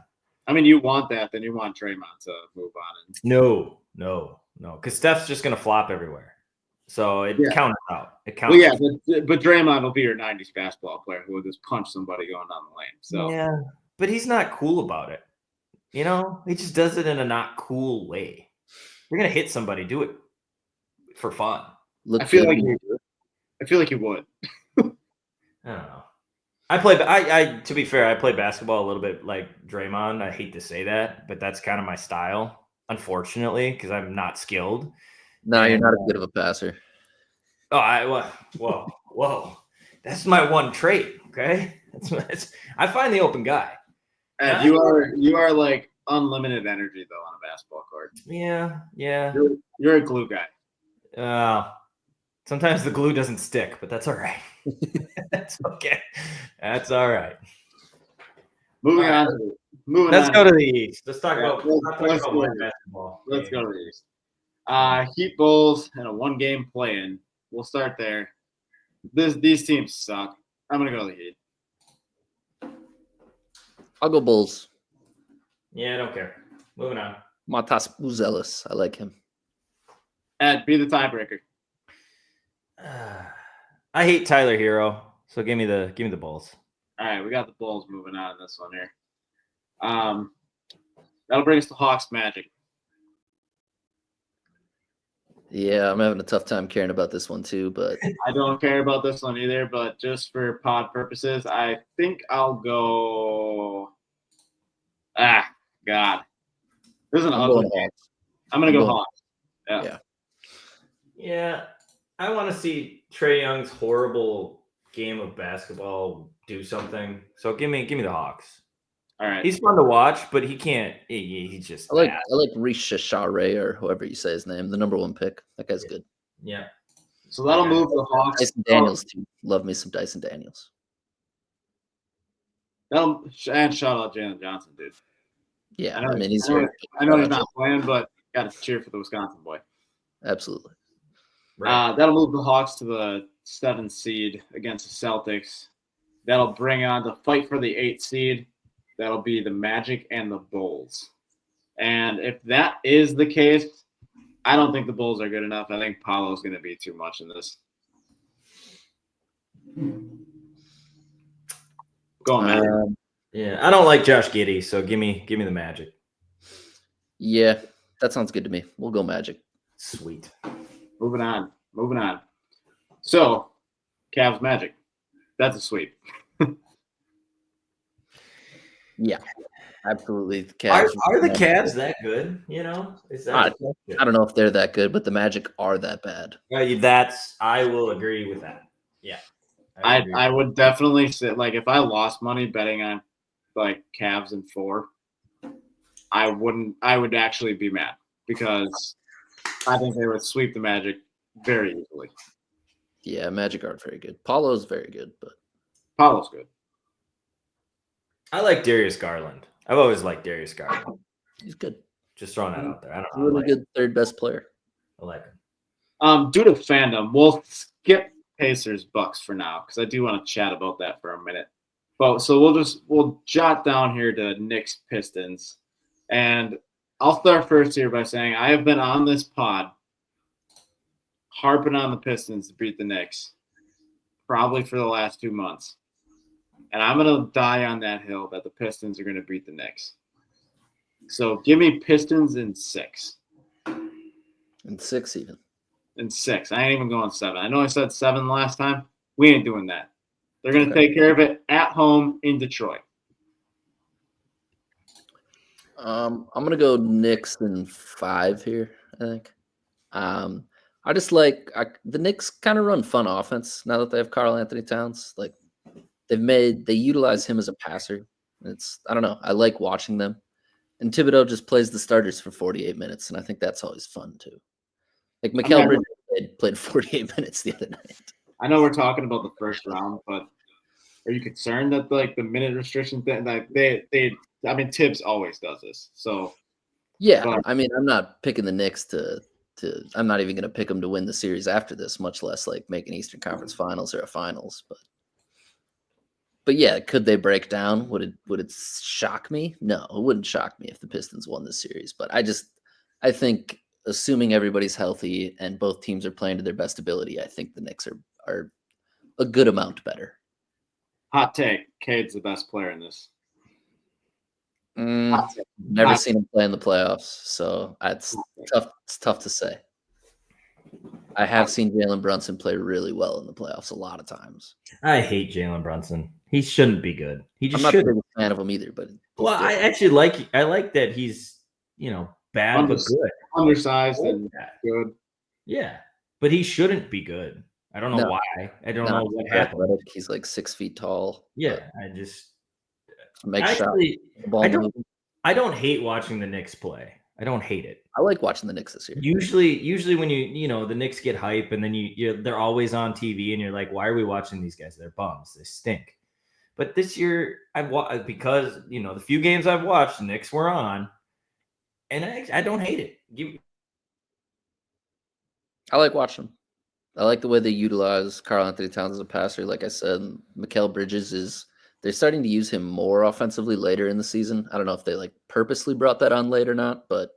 I mean, you want that, then you want Draymond to move on. No, because Steph's just gonna flop everywhere. So it counts out. It counts. Well, yeah, but Draymond will be your 90s basketball player who will just punch somebody going down the lane. So yeah, but he's not cool about it. He just does it in a not cool way. You're gonna hit somebody, do it for fun. I feel like he would. I don't know. I to be fair, I play basketball a little bit like Draymond. I hate to say that, but that's kind of my style, unfortunately, because I'm not skilled. No, you're not as good of a passer. Oh, whoa. That's my one trait. Okay, I find the open guy. And you are like unlimited energy though on a basketball court. Yeah. You're a glue guy. Sometimes the glue doesn't stick, but that's all right. That's okay. That's all right. Moving All right. on. Let's go to the East. Let's talk about let's my basketball. Let's go to the East. Heat Bulls and a 1-game play-in. We'll start there. These teams suck. I'm gonna go to the Heat. I'll go Bulls. Yeah, I don't care. Moving on. Matas Buzelis. I like him. Ed, be the tiebreaker. I hate Tyler Hero, so give me the Bulls. All right, we got the Bulls moving on in this one here. That'll bring us to Hawks Magic. Yeah, I'm having a tough time caring about this one too, but I don't care about this one either, but just for pod purposes, I think I'll go. God. This is an ugly game. I'm going to go Hawks. Yeah. I want to see Trae Young's horrible game of basketball do something. So give me the Hawks. All right. He's fun to watch, but he can't. He's just. I like Risha Share or whoever you say his name, the number 1 pick. That guy's good. Yeah. So that'll move the Hawks. Dyson Daniels too. Love me some Dyson Daniels. And shout out Jalen Johnson, dude. Yeah, I mean he's. I know he's not playing, but got to cheer for the Wisconsin boy. Absolutely. Right. That'll move the Hawks to the 7th seed against the Celtics. That'll bring on the fight for the 8th seed. That'll be the Magic and the Bulls. And if that is the case, I don't think the Bulls are good enough. I think Paolo's going to be too much in this. Go on, man. Yeah, I don't like Josh Giddey, so give me the Magic. Yeah, that sounds good to me. We'll go Magic. Sweet. Moving on. So, Cavs Magic. That's a sweep. Yeah, absolutely. The Cavs are the Cavs that good? You know, is that I don't know if they're that good, but the Magic are that bad. I will agree with that. Yeah, I would definitely say, like, if I lost money betting on like Cavs in 4, I would actually be mad because I think they would sweep the Magic very easily. Yeah, Magic aren't very good. Paolo's very good, but Paolo's good. I like Darius Garland. I've always liked Darius Garland. He's good. Just throwing that out there. I don't know. Really good third best player. I like him. Due to fandom, we'll skip Pacers Bucks for now because I do want to chat about that for a minute. But so we'll jot down here to Knicks Pistons, and I'll start first here by saying I have been on this pod harping on the Pistons to beat the Knicks probably for the last 2 months. And I'm going to die on that hill that the Pistons are going to beat the Knicks. So give me Pistons in 6. In 6 even. In 6. I ain't even going 7. I know I said 7 last time. We ain't doing that. They're going to take care of it at home in Detroit. I'm going to go Knicks in 5 here, I think. I just like the Knicks kind of run fun offense now that they have Karl Anthony Towns. Like they utilize him as a passer. I don't know. I like watching them. And Thibodeau just plays the starters for 48 minutes, and I think that's always fun too. Like Mikal Bridges played 48 minutes the other night. I know we're talking about the first round, but are you concerned that like the minute restriction thing, like Tibbs always does this. So yeah, I mean, I'm not picking the Knicks to I'm not even going to pick them to win the series after this, much less like make an Eastern Conference Finals or a Finals. But yeah, could they break down? Would it shock me? No, it wouldn't shock me if the Pistons won this series. But I think assuming everybody's healthy and both teams are playing to their best ability, I think the Knicks are a good amount better. Hot take: Cade's the best player in this. Never seen him play in the playoffs, so it's tough. It's tough to say. I have seen Jalen Brunson play really well in the playoffs a lot of times. I hate Jalen Brunson. He shouldn't be good. He just I'm not shouldn't. a fan of him either. But I actually like that he's bad but good, undersized and good. Yeah, but he shouldn't be good. I don't know No, why. I don't not know what happened. athletic. He's like 6 feet tall. Yeah, I just Makes shot. actually The ball I don't moving. I don't hate watching the Knicks play. I don't hate it. I like watching the Knicks this year. Usually when the Knicks get hype and then they're always on TV and you're like, why are we watching these guys? They're bums. They stink. But this year because the few games I've watched, the Knicks were on, and I don't hate it. I like watching them. I like the way they utilize Karl Anthony Towns as a passer. Like I said, Mikal Bridges they're starting to use him more offensively later in the season. I don't know if they like purposely brought that on late or not, but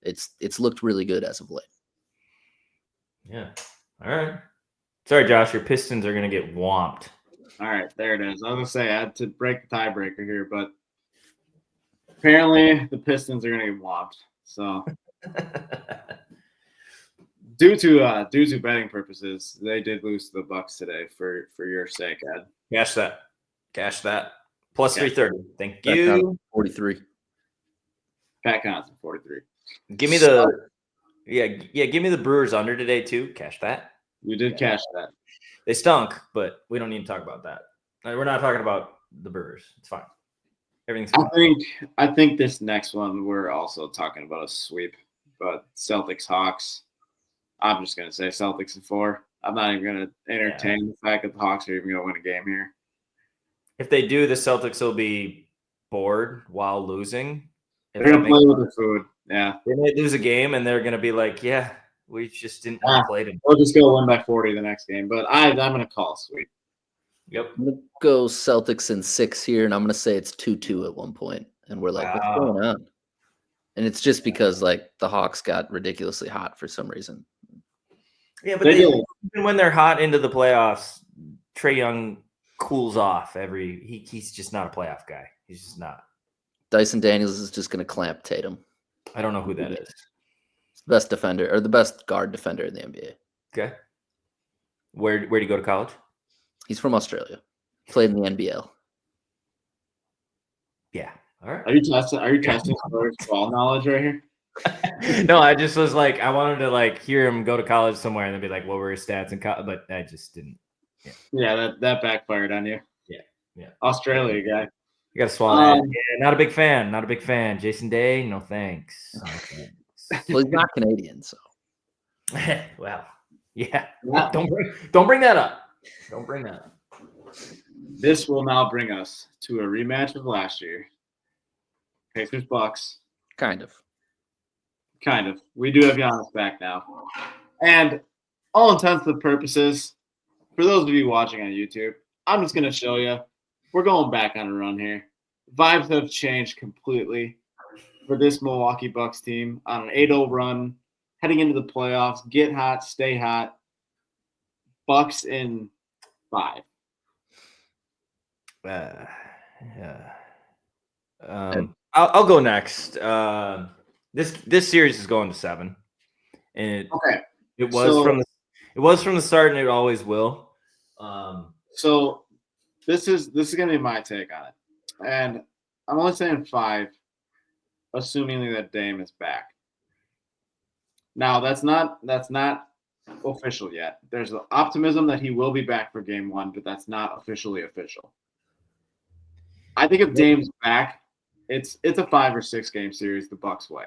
it's looked really good as of late. Yeah. All right. Sorry, Josh, your Pistons are gonna get whomped. All right, there it is. I was gonna say I had to break the tiebreaker here, but apparently the Pistons are gonna get whopped. So due to betting purposes, they did lose to the Bucks today. For your sake, Ed. Cash that. Plus 330. Thank Back you. down to 43. Pat Connaughton, 43. Give me the give me the Brewers under today too. Cash that. You did cash that. They stunk, but we don't need to talk about that. We're not talking about the Brewers. It's fine. Everything's fine. I think this next one we're also talking about a sweep, but Celtics Hawks. I'm just gonna say Celtics in 4. I'm not even gonna entertain the fact that the Hawks are even gonna win a game here. If they do, the Celtics will be bored while losing. They're gonna play with their food. Yeah. They may lose a game and they're gonna be like, yeah, we just didn't want to play them. We'll just go win by 40 the next game. But I'm gonna call a sweep. Yep. I'm gonna go Celtics in 6 here, and I'm gonna say it's 2-2 at one point. And we're like, what's going on? And it's just because like the Hawks got ridiculously hot for some reason. Yeah, but even when they're hot into the playoffs, Trae Young cools off he's just not a playoff guy. He's just not. Dyson Daniels is just gonna clamp Tatum. I don't know who that is. It's the best defender or the best guard defender in the NBA. Okay. Where'd he go to college? He's from Australia. Played in the NBL. Yeah. All right. Are you testing for ball knowledge right here? No, I just was like, I wanted to like hear him go to college somewhere and then be like, what were his stats in college? But I just didn't. Yeah, that backfired on you. Yeah. Australia guy. You got to swallow that. Yeah, not a big fan. Not a big fan. Jason Day, no thanks. No thanks. Well, he's not Canadian, so. Well, yeah. Don't bring that up. Don't bring that up. This will now bring us to a rematch of last year. Pacers Bucks. Kind of. We do have Giannis back now. And all intents and purposes, for those of you watching on YouTube, I'm just going to show you. We're going back on a run here. Vibes have changed completely for this Milwaukee Bucks team on an 8-0 run, heading into the playoffs. Get hot, stay hot. Bucks in 5. I'll go next. This series is going to 7, and it was from the start, and it always will. So this is going to be my take on it, and I'm only saying 5, assuming that Dame is back. Now that's not official yet. There's optimism that he will be back for Game 1, but that's not officially official. I think if Dame's back, it's a 5 or 6 game series the Bucks way.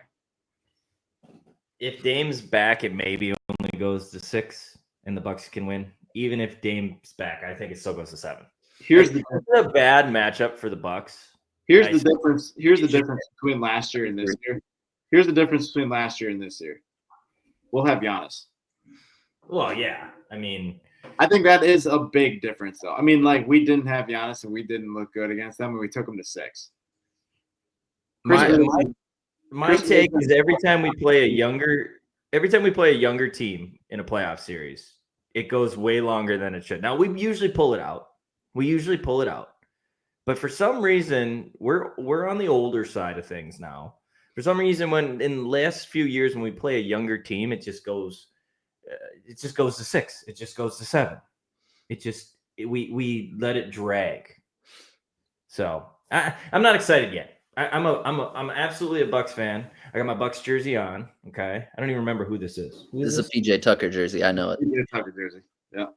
If Dame's back, it maybe only goes to 6, and the Bucks can win. Even if Dame's back, I think it still goes to 7. Here's a bad matchup for the Bucks. Here's the difference between last year and this year. Here's the difference between last year and this year. We'll have Giannis. Well, yeah. I mean, I think that is a big difference, though. I mean, like, we didn't have Giannis and we didn't look good against them, and we took them to 6. My take is every time we play a younger team in a playoff series, it goes way longer than it should. Now, we usually pull it out. But for some reason, we're on the older side of things now. For some reason, when in the last few years when we play a younger team, it just goes to 6. It just goes to 7. We let it drag. So I'm not excited yet. I'm absolutely a Bucks fan. I got my Bucks jersey on. Okay, I don't even remember who this is. This is a PJ Tucker jersey. I know it. PJ Tucker jersey. Yeah.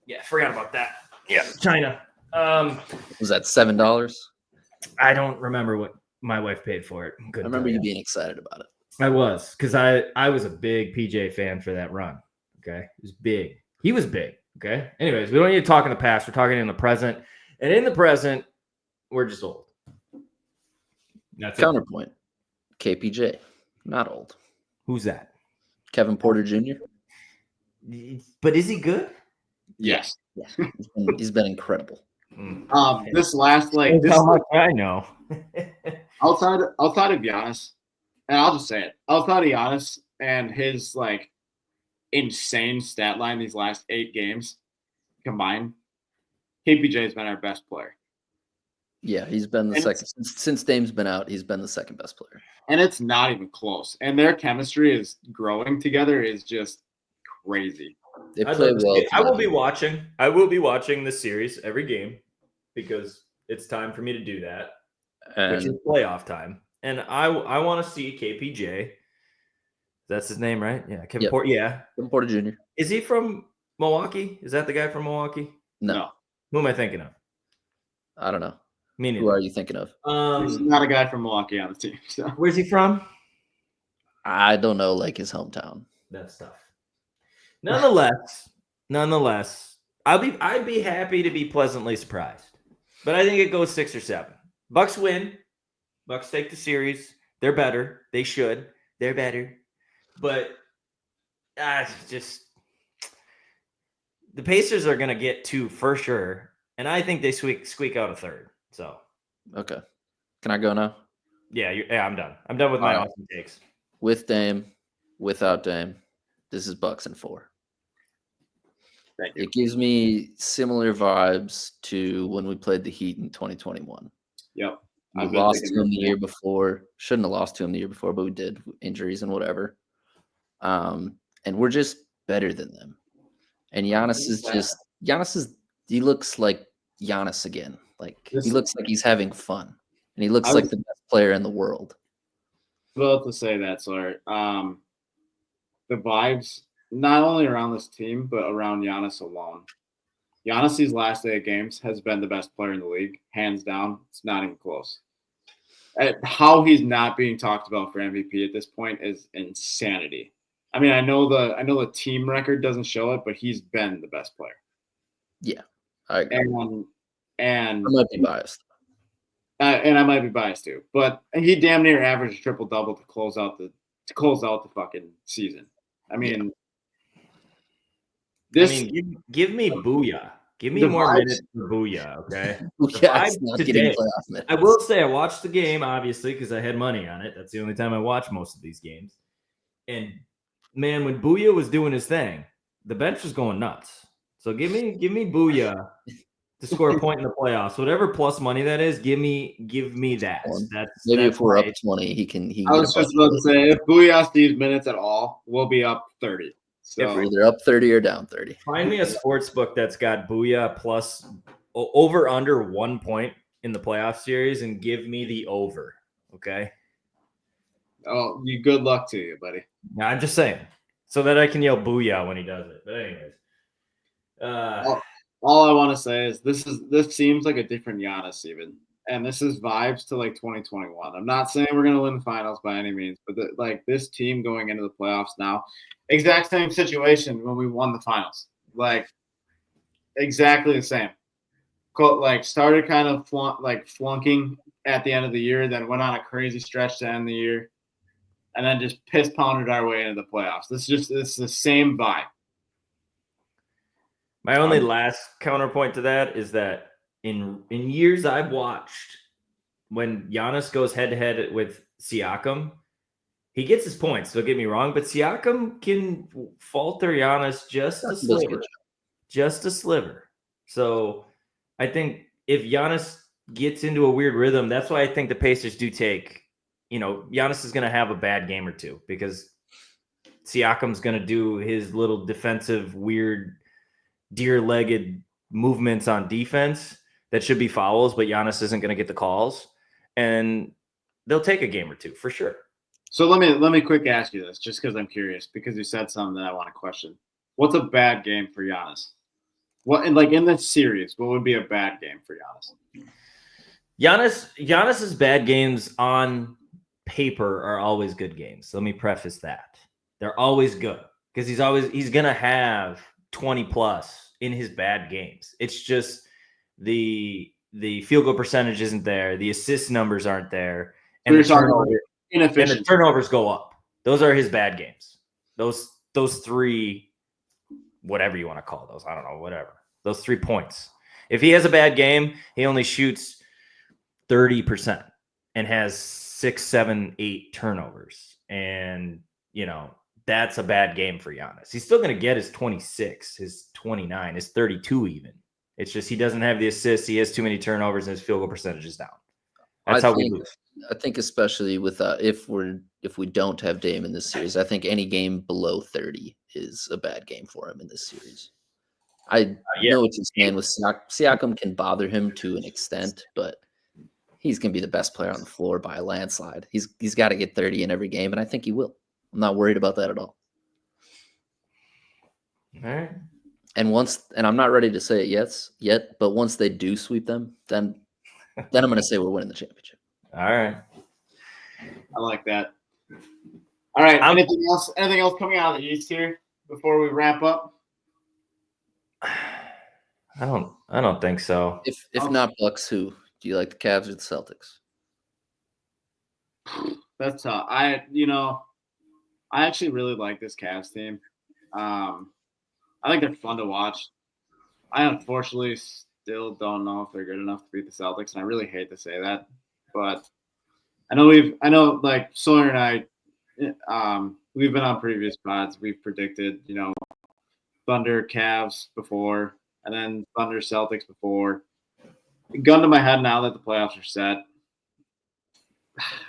Yeah, forgot about that. Yeah, China. Was that $7? I don't remember what my wife paid for it. I remember you being excited about it. I was, because I was a big PJ fan for that run. Okay, it was big. He was big. Okay. Anyways, we don't need to talk in the past. We're talking in the present, and in the present, we're just old. That's Counterpoint. KPJ, not old. Who's that? Kevin Porter Jr. But is he good? Yes. Yeah, he's been incredible. This last How much I know. outside of Giannis, and I'll just say it, outside of Giannis and his like insane stat line these last 8 games combined, KPJ has been our best player. Yeah, he's been the second since Dame's been out. He's been the second best player, and it's not even close. And their chemistry is growing together is just crazy. They play well. I will be watching. I will be watching this series every game because it's time for me to do that, which is playoff time. And I want to see KPJ. That's his name, right? Yeah, Kevin Porter. Yeah, Kevin Porter Jr. Is he from Milwaukee? Is that the guy from Milwaukee? No. Who am I thinking of? I don't know. Meaning, who are you thinking of? There's not a guy from Milwaukee on the team. So. Where's he from? I don't know, like his hometown. That's tough. Nonetheless, I'd be happy to be pleasantly surprised. But I think it goes 6 or 7. Bucks win. Bucks take the series. They're better. They should. They're better. But just the Pacers are going to get 2 for sure. And I think they squeak out a 3rd. So okay. Can I go now? Yeah, I'm done. I'm done with my awesome takes. With Dame, without Dame, this is Bucks in 4. Thank you. It gives me similar vibes to when we played the Heat in 2021. Yep. We lost to him the year before. Shouldn't have lost to him the year before, but we did. Injuries and whatever. And we're just better than them. And Giannis he looks like Giannis again. Like he looks like he's having fun. And he looks like the best player in the world. Well, to say that, Sawyer. The vibes, not only around this team, but around Giannis alone. Giannis, these last 8 games, has been the best player in the league, hands down. It's not even close. How he's not being talked about for MVP at this point is insanity. I mean, I know the team record doesn't show it, but he's been the best player. Yeah, I agree. And I might be biased. And I might be biased too, but he damn near averaged a triple-double to close out the fucking season. I mean, give me Booyah. Give me more minutes for Booyah, okay? I will say I watched the game, obviously, because I had money on it. That's the only time I watch most of these games. And, man, when Booyah was doing his thing, the bench was going nuts. So give me Booyah to score a point in the playoffs. Whatever plus money that is, give me that. Maybe if we're up 20, he can I was just about to say, if Booyah sees minutes at all, we'll be up 30. So if we're either up 30 or down 30. Find me a sports book that's got Booyah plus over under 1 point in the playoff series and give me the over. Okay. Oh, good luck to you, buddy. Now, I'm just saying so that I can yell Booyah when he does it. But anyways, all I want to say is this seems like a different Giannis even, and this is vibes to like 2021. I'm not saying we're gonna win the finals by any means, but this team going into the playoffs now, exact same situation when we won the finals, like exactly the same. Like started kind of flunking at the end of the year, then went on a crazy stretch to end the year, and then just piss pounded our way into the playoffs. It's the same vibe. My only last counterpoint to that is that in years I've watched, when Giannis goes head-to-head with Siakam, he gets his points, don't get me wrong, but Siakam can falter Giannis just a sliver. Just a sliver. So I think if Giannis gets into a weird rhythm, that's why I think the Pacers do take, Giannis is going to have a bad game or two because Siakam's going to do his little defensive weird deer-legged movements on defense that should be fouls, but Giannis isn't going to get the calls, and they'll take a game or two for sure. So let me quick ask you this, just because I'm curious, because you said something that I want to question. What's a bad game for Giannis? What, and like in this series, what would be a bad game for Giannis? Giannis's bad games on paper are always good games. Let me preface that. They're always good because he's gonna have 20 plus in his bad games. It's just the field goal percentage isn't there, the assist numbers aren't there, and the turnovers go up. Those are his bad games. Those three, whatever you want to call those, I don't know, whatever. Those 3 points. If he has a bad game, he only shoots 30% and has 6, 7, 8 turnovers. And, that's a bad game for Giannis. He's still going to get his 26, his 29, his 32 even. It's just he doesn't have the assists. He has too many turnovers, and his field goal percentage is down. That's how we lose. I think especially with if we don't have Dame in this series, I think any game below 30 is a bad game for him in this series. I know what you're saying with Siakam can bother him to an extent, but he's going to be the best player on the floor by a landslide. He's got to get 30 in every game, and I think he will. I'm not worried about that at all. All right. And I'm not ready to say it yet, but once they do sweep them, then I'm going to say we're winning the championship. All right. I like that. All right. Anything else coming out of the East here before we wrap up? I don't think so. If not Bucks, who do you like, the Cavs or the Celtics? That's tough. I actually really like this Cavs team. I think they're fun to watch. I unfortunately still don't know if they're good enough to beat the Celtics, and I really hate to say that, but I know like Sawyer and I, we've been on previous pods. We've predicted, Thunder Cavs before, and then Thunder Celtics before. Gun to my head now that the playoffs are set.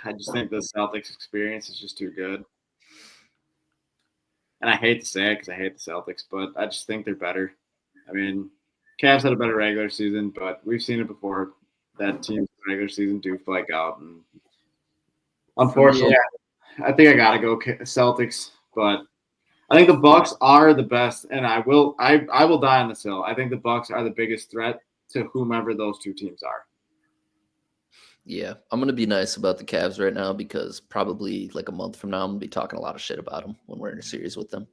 I just think the Celtics experience is just too good. And I hate to say it because I hate the Celtics, but I just think they're better. I mean, Cavs had a better regular season, but we've seen it before that teams in the regular season do flake out. And unfortunately, I think I got to go Celtics, but I think the Bucks are the best, and I will die on this hill. I think the Bucks are the biggest threat to whomever those two teams are. Yeah, I'm going to be nice about the Cavs right now because probably like a month from now, I'm going to be talking a lot of shit about them when we're in a series with them.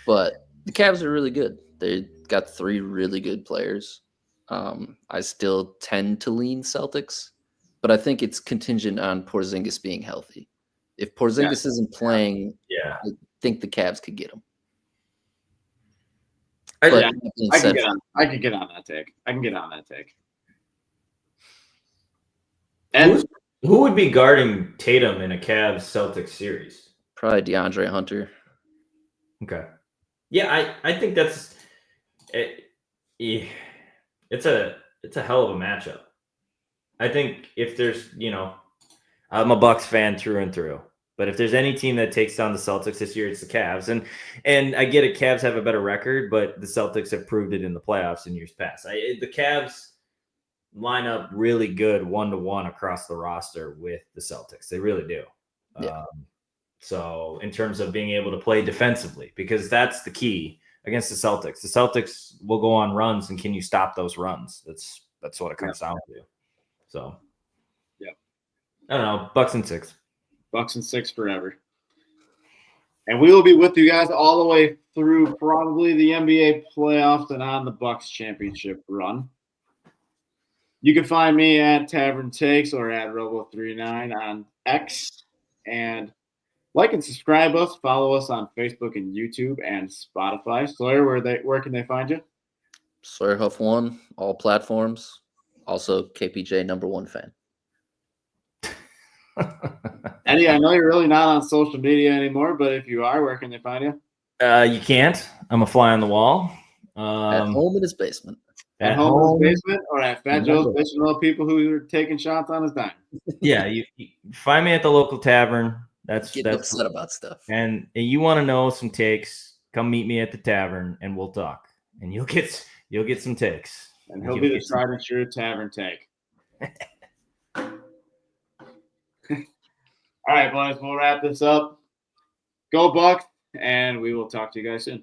But the Cavs are really good. They got 3 really good players. I still tend to lean Celtics, but I think it's contingent on Porzingis being healthy. If Porzingis isn't playing, I think the Cavs could get him. I can get on that take. And who would be guarding Tatum in a Cavs-Celtics series? Probably DeAndre Hunter. Okay. Yeah, I think that's it's a hell of a matchup. I think if there's, I'm a Bucks fan through and through, but if there's any team that takes down the Celtics this year, it's the Cavs. And I get it, Cavs have a better record, but the Celtics have proved it in the playoffs in years past. The Cavs line up really good 1-to-1 across the roster with the Celtics. They really do. Yeah. So in terms of being able to play defensively, because that's the key against the Celtics will go on runs, and can you stop those runs? That's what it comes down to. So, I don't know. Bucks and 6. Bucks and 6 forever. And we will be with you guys all the way through probably the NBA playoffs and on the Bucks championship run. You can find me at Tavern Takes or at Robo39 on X. And like and subscribe us. Follow us on Facebook and YouTube and Spotify. Sawyer, where can they find you? Sawyer Huff 1, all platforms. Also, KPJ #1 fan. Eddie, I know you're really not on social media anymore, but if you are, where can they find you? You can't. I'm a fly on the wall. At home in his basement. At home in his basement, or at Fat Joe's bitching about people who are taking shots on his dime. Yeah, you find me at the local tavern. That's upset about stuff. And you want to know some takes? Come meet me at the tavern, and we'll talk. And you'll get some takes. And he'll be the tried and true tavern take. All right, boys, we'll wrap this up. Go Bucks. and we will talk to you guys soon.